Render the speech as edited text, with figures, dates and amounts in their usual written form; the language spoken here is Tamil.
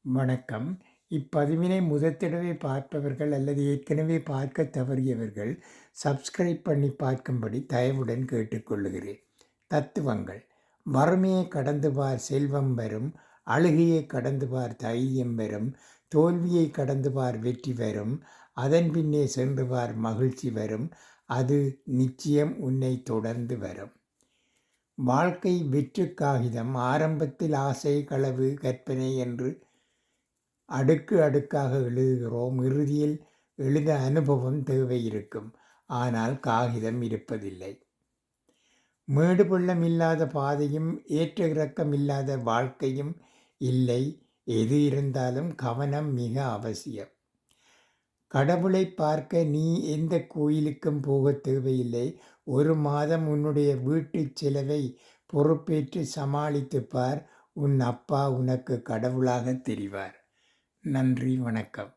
வணக்கம். இப்பதிவினை முதற் தடவை பார்ப்பவர்கள் அல்லது ஏற்கனவே பார்க்கத் தவறியவர்கள் சப்ஸ்கிரைப் பண்ணி பார்க்கும்படி தயவுடன் கேட்டுக்கொள்ளுகிறேன். தத்துவங்கள்: வறுமையைக் கடந்து பார் செல்வம் வரும், அழுகையைக் கடந்து பார் தைரியம் வரும், தோல்வியைக் கடந்து பார் வெற்றி வரும், அதன் பின்னே சென்று பார் மகிழ்ச்சி வரும், அது நிச்சயம் உன்னைத் தொடர்ந்து வரும். வாழ்க்கை வெற்றுக் காகிதம். ஆரம்பத்தில் ஆசை, களவு, கற்பனை என்று அடுக்கு அடுக்காக எழுதுகிறோம். இறுதியில் எழுத அனுபவம் தேவை இருக்கும். ஆனால் காகிதம் இருப்பதில்லை. மேடு பள்ளம் இல்லாத பாதையும் ஏற்ற இறக்கம் இல்லாத வாழ்க்கையும் இல்லை. எது இருந்தாலும் கவனம் மிக அவசியம். கடவுளை பார்க்க நீ எந்த கோயிலுக்கும் போகத் தேவையில்லை. 1 மாதம் உன்னுடைய வீட்டுச் செலவை பொறுப்பேற்று சமாளித்துப் பார். உன் அப்பா உனக்கு கடவுளாகத் தெரிவார். நன்றி, வணக்கம்.